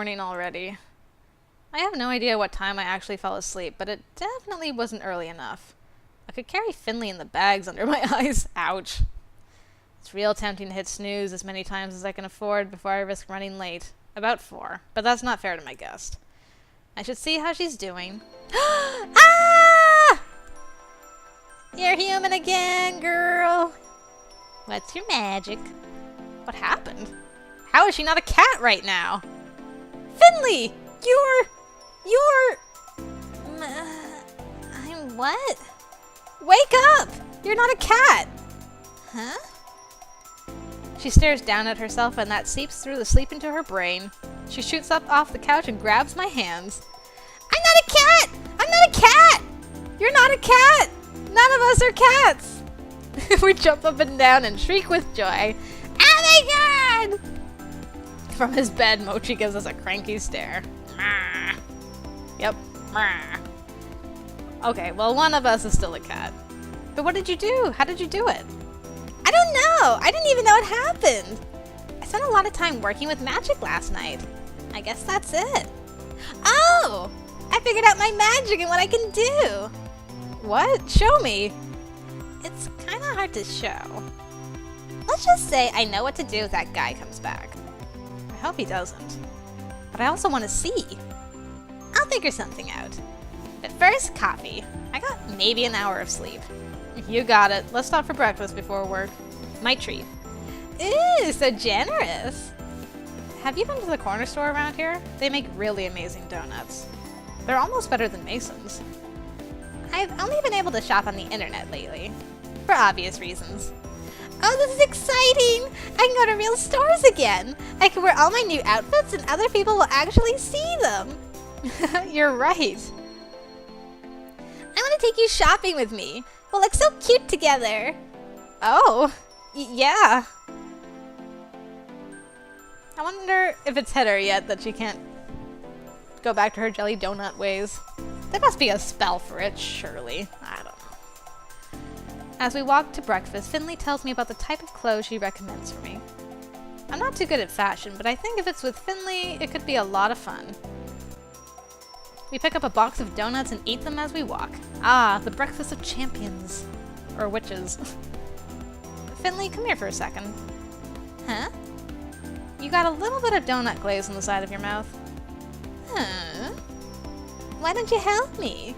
morning already. I have no idea what time I actually fell asleep, but it definitely wasn't early enough. I could carry Finley in the bags under my eyes. Ouch. It's real tempting to hit snooze as many times as I can afford before I risk running late. About 4, but that's not fair to my guest. I should see how she's doing. Ah! You're human again, girl. What's your magic? What happened? How is she not a cat right now? Finley! I'm what? Wake up! You're not a cat! Huh? She stares down at herself and that seeps through the sleep into her brain. She shoots up off the couch and grabs my hands. I'm not a cat! I'm not a cat! You're not a cat! None of us are cats! We jump up and down and shriek with joy. Oh my god! From his bed, Mochi gives us a cranky stare. Mah. Yep. Mah. Okay, well, one of us is still a cat. But what did you do? How did you do it? I don't know! I didn't even know it happened! I spent a lot of time working with magic last night. I guess that's it. Oh! I figured out my magic and what I can do! What? Show me! It's kinda hard to show. Let's just say I know what to do if that guy comes back. I hope he doesn't. But I also want to see. I'll figure something out. But first, coffee. I got maybe an hour of sleep. You got it. Let's stop for breakfast before work. My treat. Ooh, so generous. Have you been to the corner store around here? They make really amazing donuts. They're almost better than Mason's. I've only been able to shop on the internet lately. For obvious reasons. Oh, this is exciting! I can go to real stores again! I can wear all my new outfits and other people will actually see them! You're right. I want to take you shopping with me. We'll look so cute together. Oh, yeah. I wonder if it's hit her yet that she can't go back to her jelly donut ways. There must be a spell for it, surely. I don't know. As we walk to breakfast, Finley tells me about the type of clothes she recommends for me. I'm not too good at fashion, but I think if it's with Finley, it could be a lot of fun. We pick up a box of donuts and eat them as we walk. Ah, the breakfast of champions. Or witches. Finley, come here for a second. Huh? You got a little bit of donut glaze on the side of your mouth. Huh? Why don't you help me?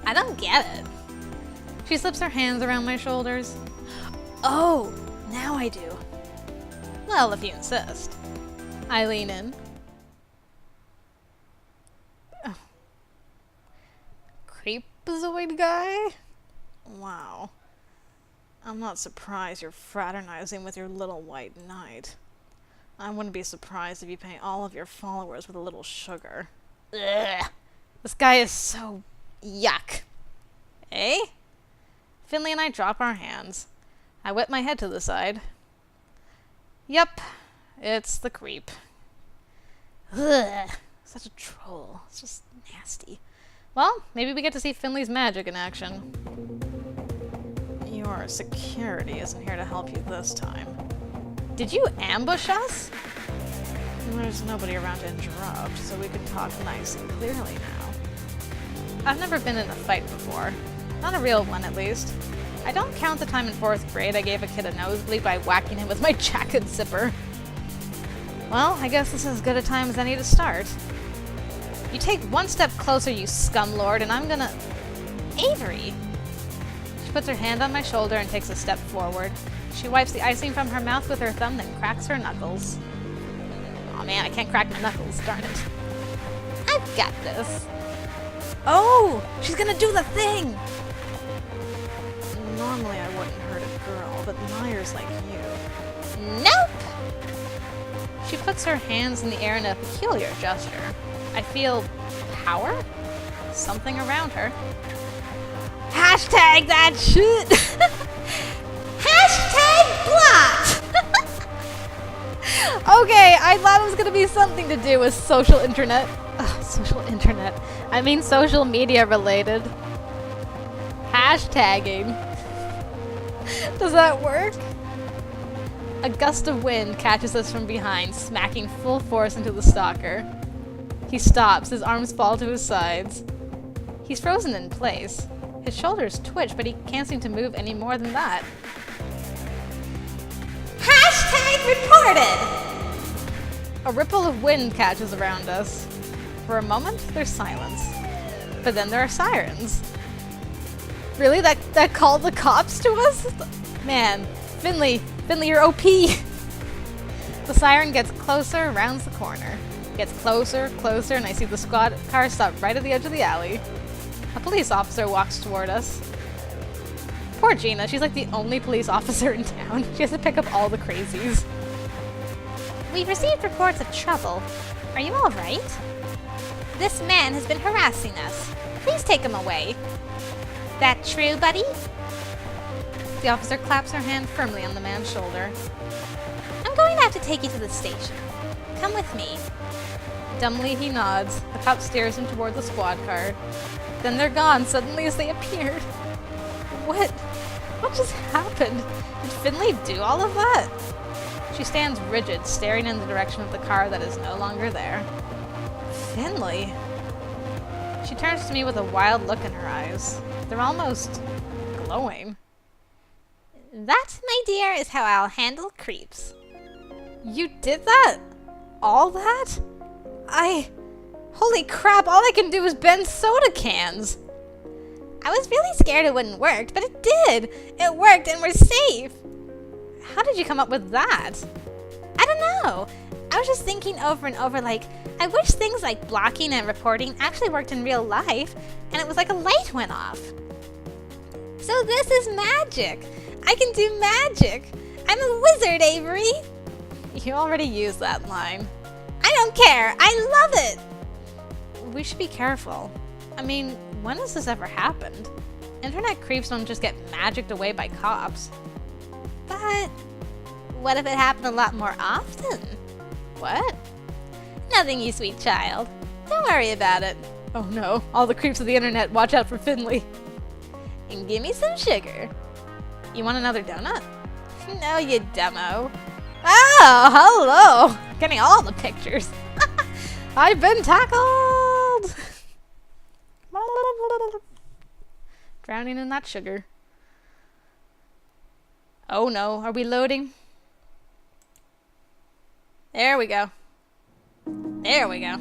I don't get it. She slips her hands around my shoulders. Oh, now I do. Well, if you insist. I lean in. Creepazoid guy? Wow. I'm not surprised you're fraternizing with your little white knight. I wouldn't be surprised if you pay all of your followers with a little sugar. Ugh. This guy is so yuck. Eh? Finley and I drop our hands. I whip my head to the side. Yep, it's the creep. Ugh, such a troll. It's just nasty. Well, maybe we get to see Finley's magic in action. Your security isn't here to help you this time. Did you ambush us? There's nobody around to interrupt, so we can talk nice and clearly now. I've never been in a fight before. Not a real one, at least. I don't count the time in 4th grade I gave a kid a nosebleed by whacking him with my jacket zipper. Well, I guess this is as good a time as any to start. You take one step closer, you scumlord, and I'm gonna... Avery! She puts her hand on my shoulder and takes a step forward. She wipes the icing from her mouth with her thumb, then cracks her knuckles. Aw man, I can't crack my knuckles, darn it. I've got this. Oh! She's gonna do the thing! Normally I wouldn't hurt a girl, but liars like you... Nope! She puts her hands in the air in a peculiar gesture. I feel... power? Something around her. Hashtag that shit! Hashtag blocked! Okay, I thought it was gonna be something to do with social internet. Ugh, social internet. I mean social media related. Hashtagging. Does that work? A gust of wind catches us from behind, smacking full force into the Stalker. He stops, his arms fall to his sides. He's frozen in place. His shoulders twitch, but he can't seem to move any more than that. Hashtag reported! A ripple of wind catches around us. For a moment, there's silence. But then there are sirens. Really? That called the cops to us? Man, Finley, you're OP! The siren gets closer, rounds the corner. Gets closer, and I see the squad car stop right at the edge of the alley. A police officer walks toward us. Poor Gina, she's like the only police officer in town. She has to pick up all the crazies. We've received reports of trouble. Are you all right? This man has been harassing us. Please take him away. That true, buddy? The officer claps her hand firmly on the man's shoulder. I'm going to have to take you to the station. Come with me. Dumbly, he nods. The cop steers him toward the squad car. Then they're gone suddenly as they appeared. What just happened? Did Finley do all of that? She stands rigid, staring in the direction of the car that is no longer there. Finley? She turns to me with a wild look in her eyes. They're almost glowing. That, my dear, is how I'll handle creeps. You did that? All that? Holy crap, all I can do is bend soda cans! I was really scared it wouldn't work, but it did! It worked and we're safe! How did you come up with that? I don't know. I was just thinking over and over, like, I wish things like blocking and reporting actually worked in real life, and it was like a light went off. So this is magic! I can do magic! I'm a wizard, Avery! You already used that line. I don't care! I love it! We should be careful. I mean, when has this ever happened? Internet creeps don't just get magicked away by cops. But what if it happened a lot more often? What? Nothing, you sweet child. Don't worry about it. Oh no, all the creeps of the internet, watch out for Finley. And give me some sugar. You want another donut? No, you dumbo. Oh, hello! Getting all the pictures. I've been tackled! Drowning in that sugar. Oh no, are we loading? There we go. There we go.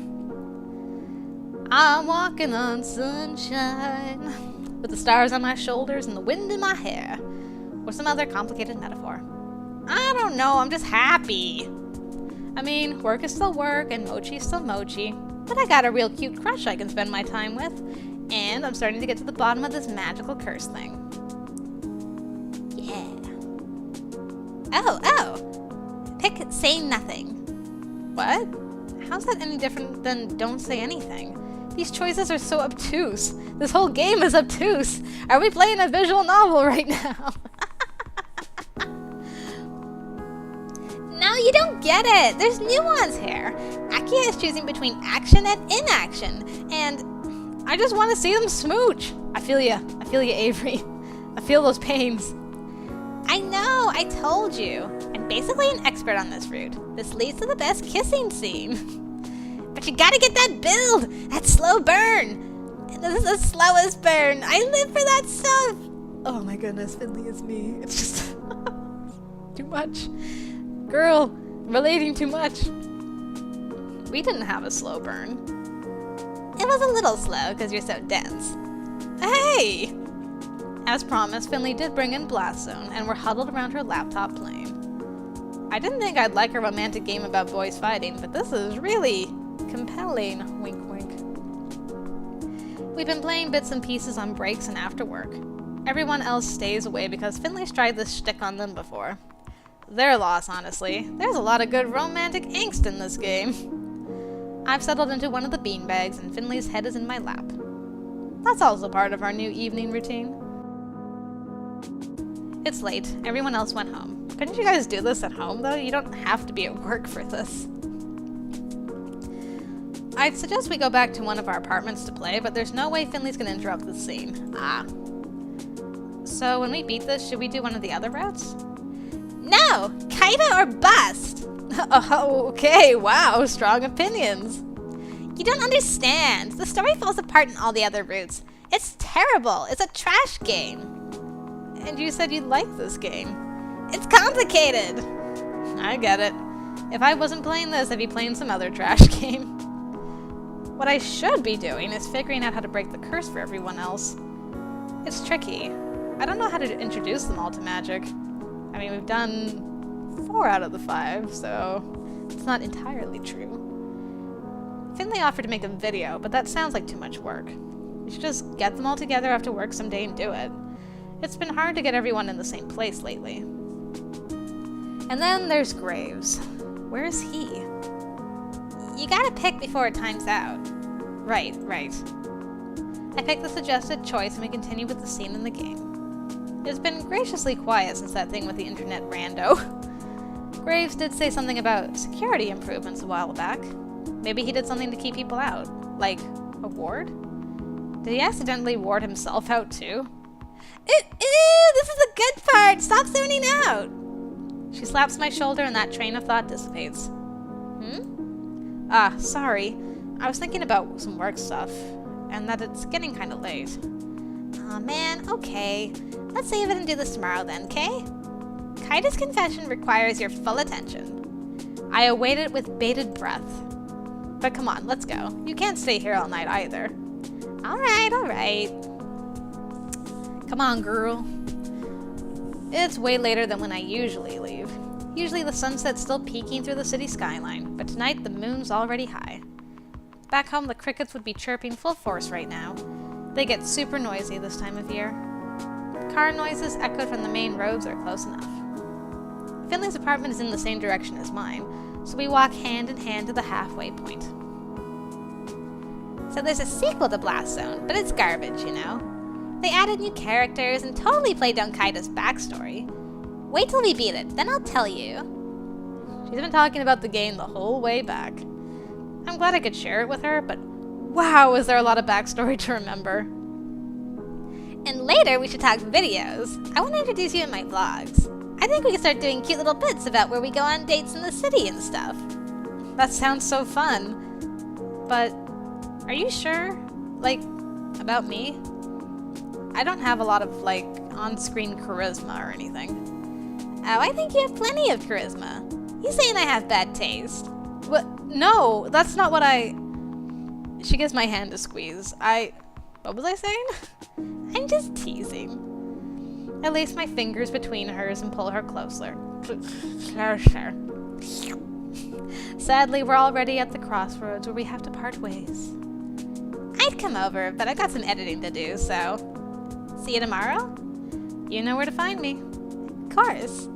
I'm walking on sunshine with the stars on my shoulders and the wind in my hair. Or some other complicated metaphor. I don't know, I'm just happy. I mean, work is still work and mochi's still mochi, but I got a real cute crush I can spend my time with, and I'm starting to get to the bottom of this magical curse thing. Yeah. Oh. Pick say nothing. What? How's that any different than don't say anything? These choices are so obtuse. This whole game is obtuse. Are we playing a visual novel right now? No, you don't get it. There's nuance here. Akia is choosing between action and inaction, and I just want to see them smooch. I feel ya, Avery. I feel those pains. I know, I told you. I'm basically an expert on this route. This leads to the best kissing scene. But you gotta get that build, that slow burn. This is the slowest burn. I live for that stuff. Oh my goodness, Finley is me. It's just too much. Girl, relating too much. We didn't have a slow burn. It was a little slow because you're so dense. Hey! As promised, Finley did bring in Blast Zone, and we're huddled around her laptop playing. I didn't think I'd like a romantic game about boys fighting, but this is really compelling. Wink, wink. We've been playing bits and pieces on breaks and after work. Everyone else stays away because Finley's tried this shtick on them before. Their loss, honestly. There's a lot of good romantic angst in this game. I've settled into one of the beanbags, and Finley's head is in my lap. That's also part of our new evening routine. It's late. Everyone else went home. Couldn't you guys do this at home, though? You don't have to be at work for this. I'd suggest we go back to one of our apartments to play, but there's no way Finley's gonna interrupt this scene. So when we beat this, should we do one of the other routes? No! know. Kaida or bust. Oh, okay, wow, strong opinions. You don't understand. The story falls apart in all the other routes. It's terrible. It's a trash game. And you said you liked this game. It's complicated. I get it. If I wasn't playing this, I'd be playing some other trash game. What I should be doing is figuring out how to break the curse for everyone else. It's tricky. I don't know how to introduce them all to magic. I mean, we've done 4 out of the 5, so it's not entirely true. Finley offered to make a video, but that sounds like too much work. We should just get them all together after work someday and do it. It's been hard to get everyone in the same place lately. And then there's Graves. Where is he? You gotta pick before it times out. Right. I picked the suggested choice and we continue with the scene in the game. It's been graciously quiet since that thing with the internet rando. Graves did say something about security improvements a while back. Maybe he did something to keep people out. Like, a ward? Did he accidentally ward himself out too? Ooh, this is the good part! Stop zoning out! She slaps my shoulder and that train of thought dissipates. Sorry. I was thinking about some work stuff, and that it's getting kinda late. Aw, man, okay. Let's save it and do this tomorrow then, okay? Kaida's confession requires your full attention. I await it with bated breath. But come on, let's go. You can't stay here all night either. Alright. Come on, girl. It's way later than when I usually leave. Usually the sunset's still peeking through the city skyline, but tonight the moon's already high. Back home, the crickets would be chirping full force right now. They get super noisy this time of year. Car noises echoed from the main roads are close enough. Finley's apartment is in the same direction as mine, so we walk hand in hand to the halfway point. So there's a sequel to Blast Zone, but it's garbage, you know? They added new characters and totally played down Kaida's backstory. Wait till we beat it, then I'll tell you. She's been talking about the game the whole way back. I'm glad I could share it with her, but wow, is there a lot of backstory to remember. And later we should talk videos. I want to introduce you in my vlogs. I think we can start doing cute little bits about where we go on dates in the city and stuff. That sounds so fun. But are you sure? Like, about me? I don't have a lot of, like, on-screen charisma or anything. Oh, I think you have plenty of charisma. You saying I have bad taste? What? No, that's not what I... She gives my hand a squeeze. What was I saying? I'm just teasing. I lace my fingers between hers and pull her closer. Sadly, we're already at the crossroads where we have to part ways. I'd come over, but I've got some editing to do, so... See you tomorrow? You know where to find me. Of course.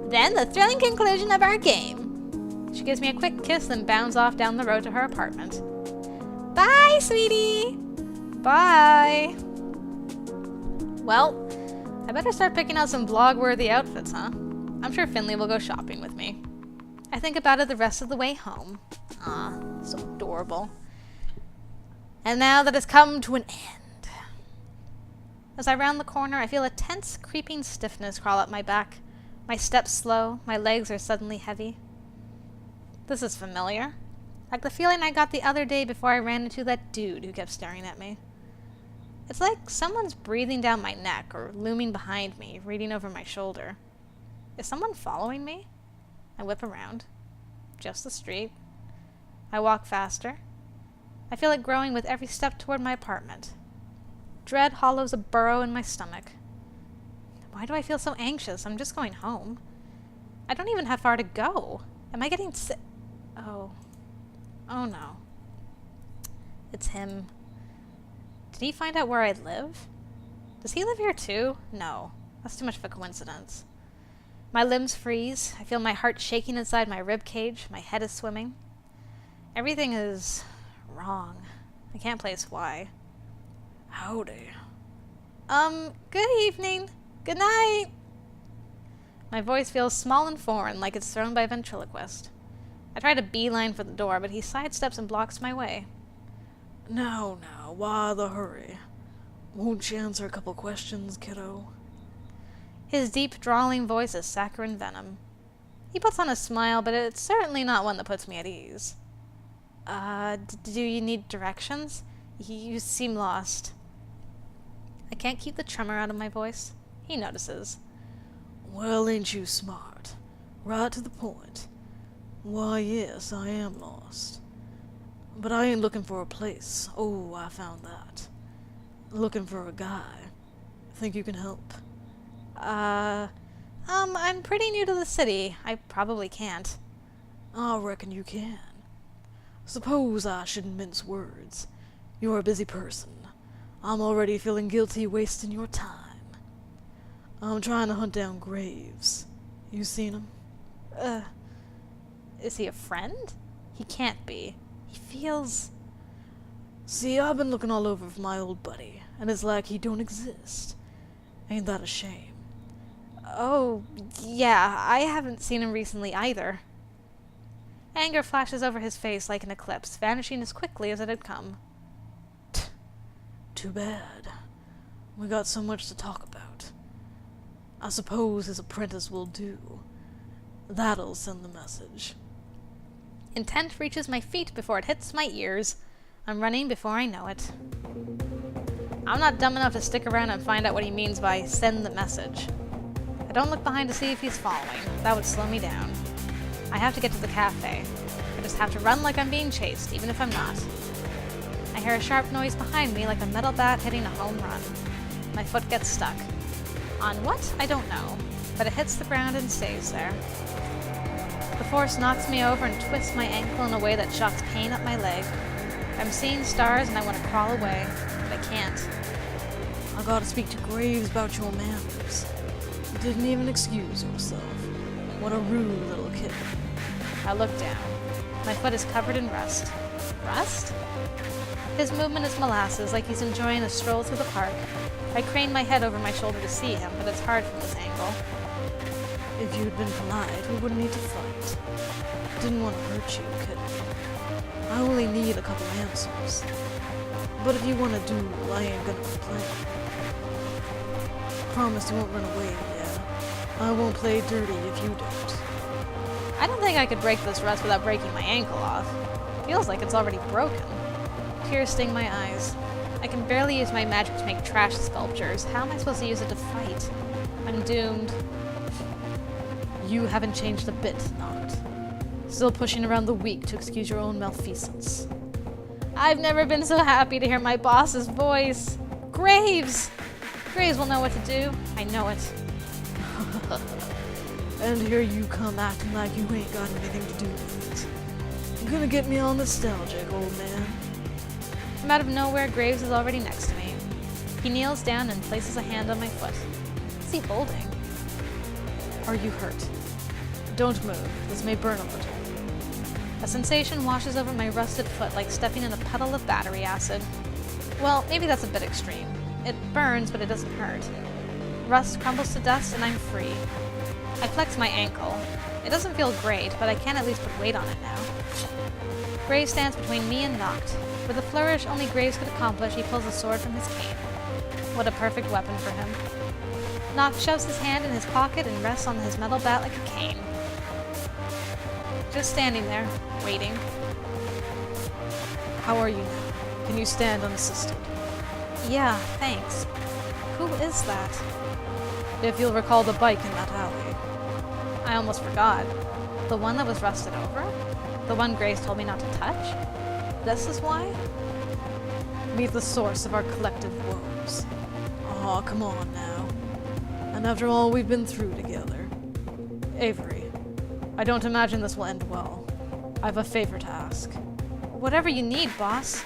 Then the thrilling conclusion of our game. She gives me a quick kiss and bounds off down the road to her apartment. Bye, sweetie! Bye! Well, I better start picking out some vlog-worthy outfits, huh? I'm sure Finley will go shopping with me. I think about it the rest of the way home. Ah, so adorable. And now that it's come to an end. As I round the corner, I feel a tense, creeping stiffness crawl up my back. My steps slow, my legs are suddenly heavy. This is familiar. Like the feeling I got the other day before I ran into that dude who kept staring at me. It's like someone's breathing down my neck or looming behind me, reading over my shoulder. Is someone following me? I whip around. Just the street. I walk faster. I feel it growing with every step toward my apartment. Dread hollows a burrow in my stomach. Why do I feel so anxious? I'm just going home. I don't even have far to go. Am I getting sick? Oh. Oh no. It's him. Did he find out where I live? Does he live here too? No. That's too much of a coincidence. My limbs freeze. I feel my heart shaking inside my rib cage. My head is swimming. Everything is wrong. I can't place why. Howdy. Good evening. Good night. My voice feels small and foreign, like it's thrown by a ventriloquist. I try to beeline for the door, but he sidesteps and blocks my way. Now, why the hurry? Won't you answer a couple questions, kiddo? His deep, drawling voice is saccharine venom. He puts on a smile, but it's certainly not one that puts me at ease. Do you need directions? You seem lost. I can't keep the tremor out of my voice. He notices. Well, ain't you smart? Right to the point. Why, yes, I am lost. But I ain't looking for a place. Oh, I found that. Looking for a guy. Think you can help? I'm pretty new to the city. I probably can't. I reckon you can. Suppose I shouldn't mince words. You're a busy person. I'm already feeling guilty wasting your time. I'm trying to hunt down Graves. You seen him? Is he a friend? He can't be. He feels... See, I've been looking all over for my old buddy, and it's like he don't exist. Ain't that a shame? Oh, yeah, I haven't seen him recently either. Anger flashes over his face like an eclipse, vanishing as quickly as it had come. Too bad. We got so much to talk about. I suppose his apprentice will do. That'll send the message. Intent reaches my feet before it hits my ears. I'm running before I know it. I'm not dumb enough to stick around and find out what he means by send the message. I don't look behind to see if he's following. That would slow me down. I have to get to the cafe. I just have to run like I'm being chased, even if I'm not. I hear a sharp noise behind me like a metal bat hitting a home run. My foot gets stuck. On what? I don't know, but it hits the ground and stays there. The force knocks me over and twists my ankle in a way that shocks pain up my leg. I'm seeing stars and I want to crawl away, but I can't. I gotta speak to Graves about your manners. You didn't even excuse yourself. What a rude little kid. I look down. My foot is covered in rust. Rust? His movement is molasses, like he's enjoying a stroll through the park. I crane my head over my shoulder to see him, but it's hard from this angle. If you'd been polite, we wouldn't need to fight. Didn't want to hurt you, kid. I only need a couple answers. But if you want to do, I ain't gonna complain. Promise you won't run away, yeah? I won't play dirty if you don't. I don't think I could break this rust without breaking my ankle off. Feels like it's already broken. Tears sting my eyes. I can barely use my magic to make trash sculptures. How am I supposed to use it to fight? I'm doomed. You haven't changed a bit, Nacht. Still pushing around the weak to excuse your own malfeasance. I've never been so happy to hear my boss's voice. Graves! Graves will know what to do. I know it. And here you come acting like you ain't got anything to do with it. You're gonna get me all nostalgic, old man. From out of nowhere, Graves is already next to me. He kneels down and places a hand on my foot. What's he holding? Are you hurt? Don't move. This may burn a little. A sensation washes over my rusted foot like stepping in a puddle of battery acid. Well, maybe that's a bit extreme. It burns, but it doesn't hurt. Rust crumbles to dust and I'm free. I flex my ankle. It doesn't feel great, but I can at least put weight on it now. Graves stands between me and Nacht. With a flourish only Graves could accomplish, he pulls a sword from his cane. What a perfect weapon for him. Nacht shoves his hand in his pocket and rests on his metal bat like a cane. Just standing there, waiting. How are you now? Can you stand unassisted? Yeah, thanks. Who is that? If you'll recall the bike in that alley. I almost forgot. The one that was rusted over? The one Grace told me not to touch? This is why? Meet the source of our collective woes. Aw, come on now. And after all we've been through together. Avery, I don't imagine this will end well. I've a favor to ask. Whatever you need, boss.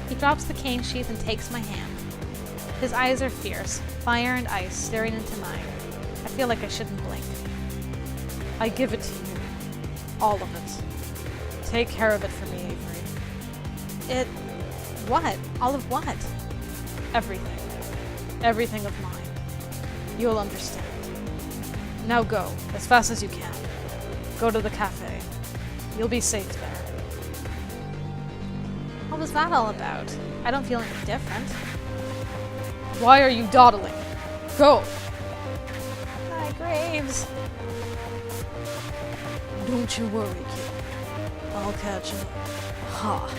He drops the cane sheath and takes my hand. His eyes are fierce, fire and ice staring into mine. I feel like I shouldn't blink. I give it to you. All of it. Take care of it for me, Avery. It... what? All of what? Everything. Everything of mine. You'll understand. Now go, as fast as you can. Go to the cafe. You'll be safe there. What was that all about? I don't feel any different. Why are you dawdling? Go! Graves! Don't you worry, kid. I'll catch up. Ha!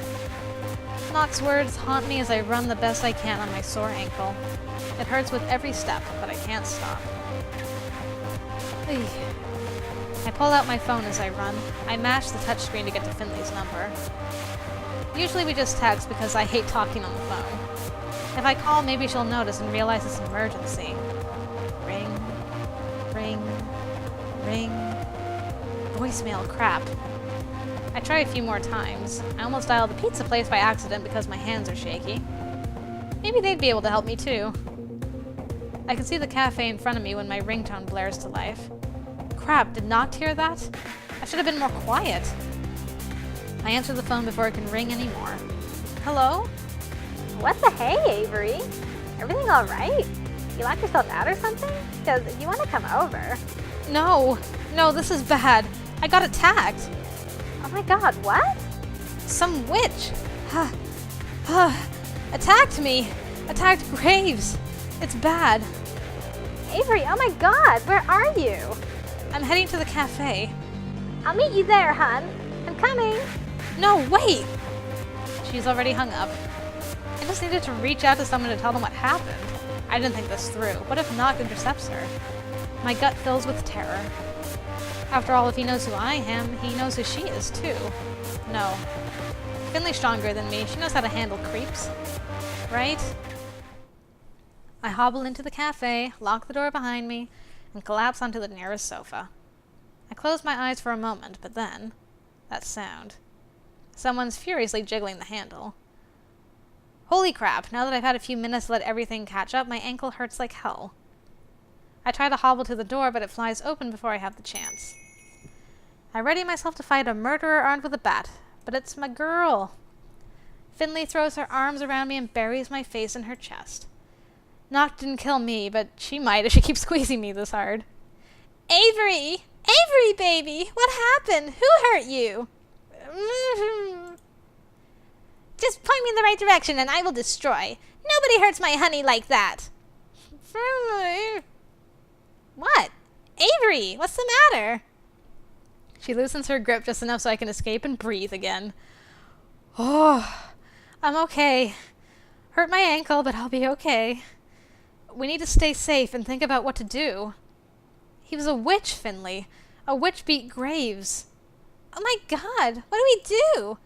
Nacht's words haunt me as I run the best I can on my sore ankle. It hurts with every step, but I can't stop. I pull out my phone as I run. I mash the touchscreen to get to Finley's number. Usually we just text because I hate talking on the phone. If I call, maybe she'll notice and realize it's an emergency. Ring, ring, ring. Voicemail, crap. I try a few more times. I almost dialed the pizza place by accident because my hands are shaky. Maybe they'd be able to help me too. I can see the cafe in front of me when my ringtone blares to life. Crap, did Nacht hear that? I should have been more quiet. I answer the phone before it can ring anymore. Hello? What the hey, Avery? Everything all right? You locked yourself out or something? Because you want to come over. No, this is bad. I got attacked. Oh my god, what? Some witch. Attacked me. Attacked Graves. It's bad. Avery, oh my god, where are you? I'm heading to the cafe. I'll meet you there, hon. I'm coming. No, wait! She's already hung up. I just needed to reach out to someone to tell them what happened. I didn't think this through. What if Nacht intercepts her? My gut fills with terror. After all, if he knows who I am, he knows who she is, too. No. Finley's stronger than me. She knows how to handle creeps. Right? I hobble into the cafe, lock the door behind me, and collapse onto the nearest sofa. I close my eyes for a moment, but then... that sound. Someone's furiously jiggling the handle. Holy crap, now that I've had a few minutes to let everything catch up, my ankle hurts like hell. I try to hobble to the door, but it flies open before I have the chance. I ready myself to fight a murderer armed with a bat, but it's my girl. Finley throws her arms around me and buries my face in her chest. Nacht didn't kill me, but she might if she keeps squeezing me this hard. Avery! Avery, baby! What happened? Who hurt you? Just point me in the right direction and I will destroy. Nobody hurts my honey like that. What? Avery, what's the matter? She loosens her grip just enough so I can escape and breathe again. Oh, I'm okay. Hurt my ankle, but I'll be okay. We need to stay safe and think about what to do. He was a witch, Finley. A witch beat Graves. Oh my god, what do we do?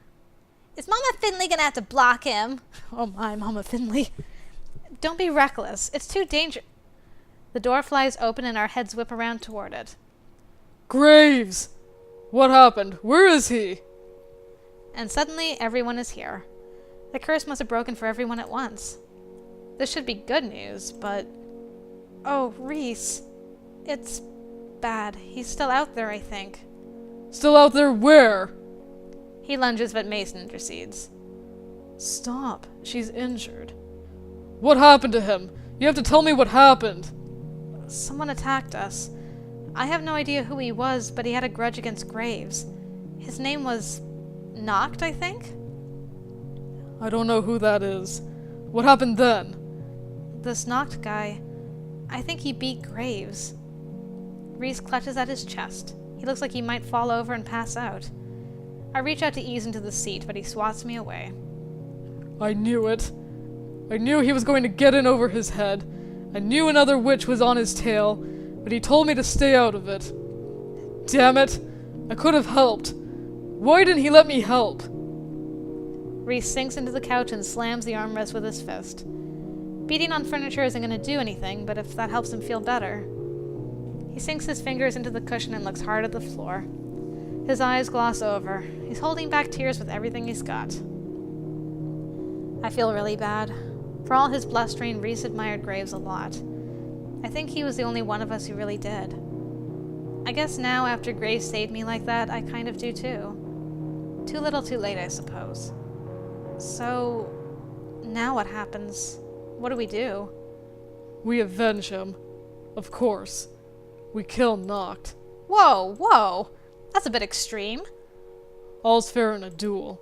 Is Mama Finley gonna have to block him? Oh my, Mama Finley. Don't be reckless. It's too dangerous. The door flies open and our heads whip around toward it. Graves! What happened? Where is he? And suddenly, everyone is here. The curse must have broken for everyone at once. This should be good news, but... Oh, Reese. It's bad. He's still out there, I think. Still out there where? He lunges, but Mason intercedes. Stop. She's injured. What happened to him? You have to tell me what happened. Someone attacked us. I have no idea who he was, but he had a grudge against Graves. His name was... Nacht, I think? I don't know who that is. What happened then? This Nacht guy... I think he beat Graves. Reese clutches at his chest. He looks like he might fall over and pass out. I reach out to ease into the seat, but he swats me away. I knew it. I knew he was going to get in over his head. I knew another witch was on his tail, but he told me to stay out of it. Damn it! I could have helped. Why didn't he let me help? Reese sinks into the couch and slams the armrest with his fist. Beating on furniture isn't going to do anything, but if that helps him feel better. He sinks his fingers into the cushion and looks hard at the floor. His eyes gloss over. He's holding back tears with everything he's got. I feel really bad. For all his blustering, Reese admired Graves a lot. I think he was the only one of us who really did. I guess now, after Graves saved me like that, I kind of do too. Too little too late, I suppose. So, now what happens? What do we do? We avenge him. Of course. We kill Nacht. Whoa! That's a bit extreme. All's fair in a duel.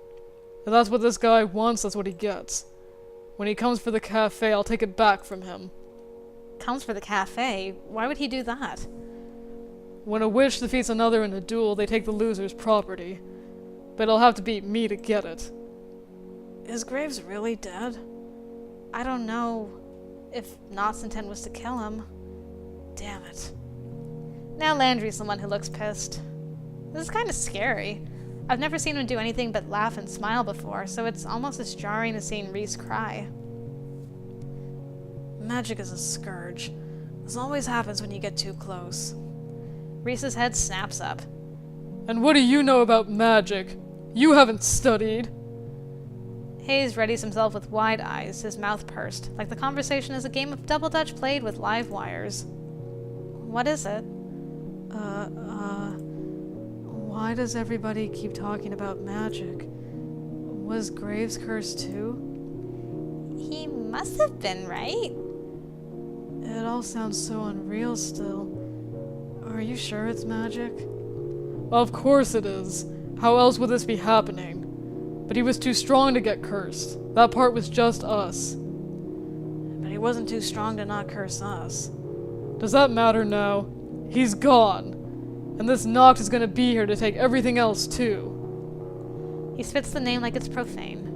If that's what this guy wants, that's what he gets. When he comes for the cafe, I'll take it back from him. Comes for the cafe? Why would he do that? When a witch defeats another in a duel, they take the loser's property. But it'll have to beat me to get it. Is Graves really dead? I don't know if Nacht's intent was to kill him. Damn it. Now Landry's the one who looks pissed. This is kind of scary. I've never seen him do anything but laugh and smile before, so it's almost as jarring as seeing Reese cry. Magic is a scourge. This always happens when you get too close. Reese's head snaps up. And what do you know about magic? You haven't studied. Hayes readies himself with wide eyes, his mouth pursed, like the conversation is a game of double dutch played with live wires. What is it? Why does everybody keep talking about magic? Was Graves cursed too? He must have been, right? It all sounds so unreal still. Are you sure it's magic? Of course it is. How else would this be happening? But he was too strong to get cursed. That part was just us. But he wasn't too strong to not curse us. Does that matter now? He's gone. And this Nacht is gonna be here to take everything else too. He spits the name like it's profane.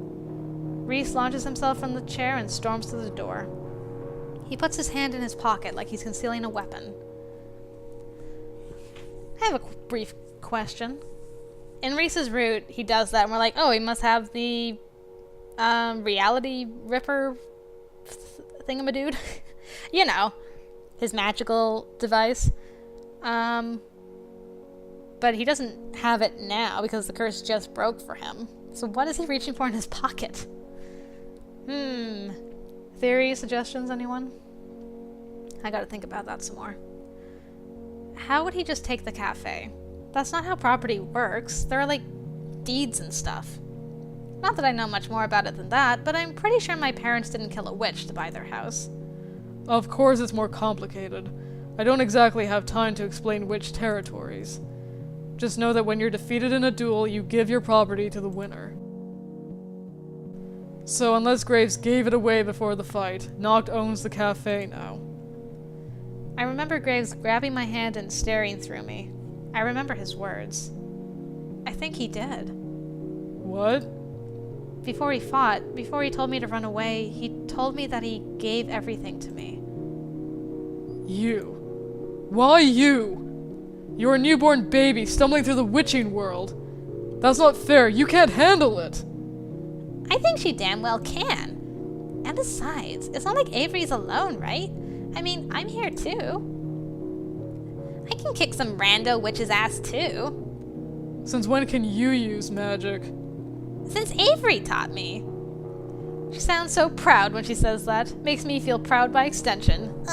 Reese launches himself from the chair and storms to the door. He puts his hand in his pocket like he's concealing a weapon. I have a brief question. In Reese's route, he does that and we're like, oh, he must have the reality ripper thingamadude. You know, his magical device. But he doesn't have it now because the curse just broke for him. So what is he reaching for in his pocket? Theory, suggestions, anyone? I gotta think about that some more. How would he just take the cafe? That's not how property works. There are, like, deeds and stuff. Not that I know much more about it than that, but I'm pretty sure my parents didn't kill a witch to buy their house. Of course it's more complicated. I don't exactly have time to explain which territories. Just know that when you're defeated in a duel, you give your property to the winner. So unless Graves gave it away before the fight, Nacht owns the cafe now. I remember Graves grabbing my hand and staring through me. I remember his words. I think he did. What? Before he fought, before he told me to run away, he told me that he gave everything to me. You. Why you? You're a newborn baby stumbling through the witching world. That's not fair. You can't handle it. I think she damn well can. And besides, it's not like Avery's alone, right? I mean, I'm here too. I can kick some rando witch's ass too. Since when can you use magic? Since Avery taught me. She sounds so proud when she says that. Makes me feel proud by extension.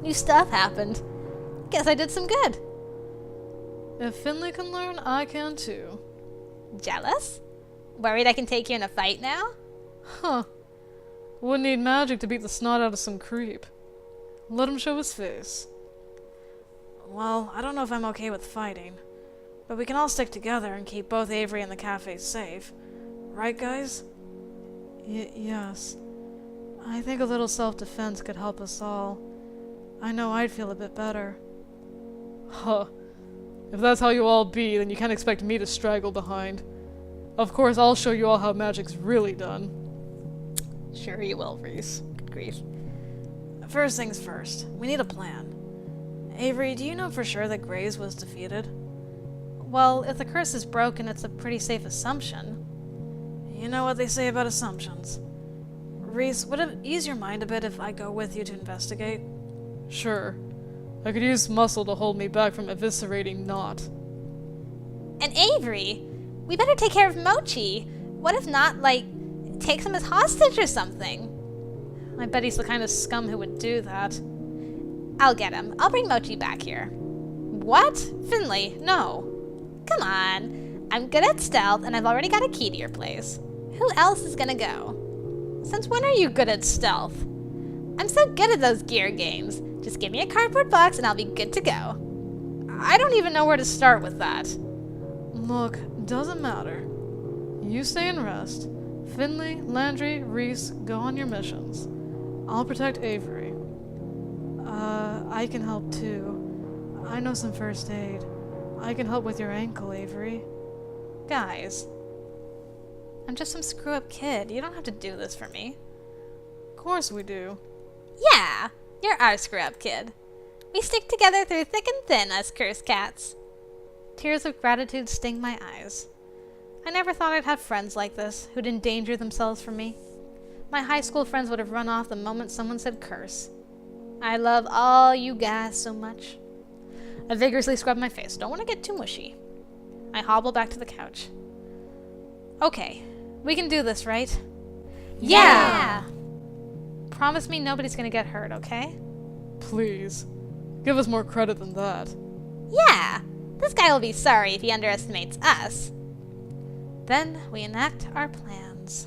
New stuff happened. Guess I did some good. If Finley can learn, I can too. Jealous? Worried I can take you in a fight now? Huh. Wouldn't need magic to beat the snot out of some creep. Let him show his face. Well, I don't know if I'm okay with fighting. But we can all stick together and keep both Avery and the cafe safe. Right, guys? Yes. I think a little self-defense could help us all. I know I'd feel a bit better. Huh. If that's how you all be, then you can't expect me to straggle behind. Of course, I'll show you all how magic's really done. Sure you will, Reese. Good grief. First things first, we need a plan. Avery, do you know for sure that Graves was defeated? Well, if the curse is broken, it's a pretty safe assumption. You know what they say about assumptions. Reese, would it ease your mind a bit if I go with you to investigate? Sure. I could use muscle to hold me back from eviscerating Nacht. And Avery, we better take care of Mochi. What if not, like, takes him as hostage or something? I bet he's the kind of scum who would do that. I'll get him. I'll bring Mochi back here. What? Finley, no. Come on. I'm good at stealth, and I've already got a key to your place. Who else is gonna go? Since when are you good at stealth? I'm so good at those gear games. Just give me a cardboard box and I'll be good to go. I don't even know where to start with that. Look, doesn't matter. You stay and rest. Finley, Landry, Reese, go on your missions. I'll protect Avery. I can help too. I know some first aid. I can help with your ankle, Avery. Guys, I'm just some screw-up kid. You don't have to do this for me. Of course we do. Yeah, you're our screw-up kid. We stick together through thick and thin, us cursed cats. Tears of gratitude sting my eyes. I never thought I'd have friends like this, who'd endanger themselves for me. My high school friends would have run off the moment someone said curse. I love all you guys so much. I vigorously scrub my face. Don't want to get too mushy. I hobble back to the couch. Okay, we can do this, right? Yeah! Promise me nobody's gonna get hurt, okay? Please. Give us more credit than that. Yeah! This guy will be sorry if he underestimates us. Then we enact our plans.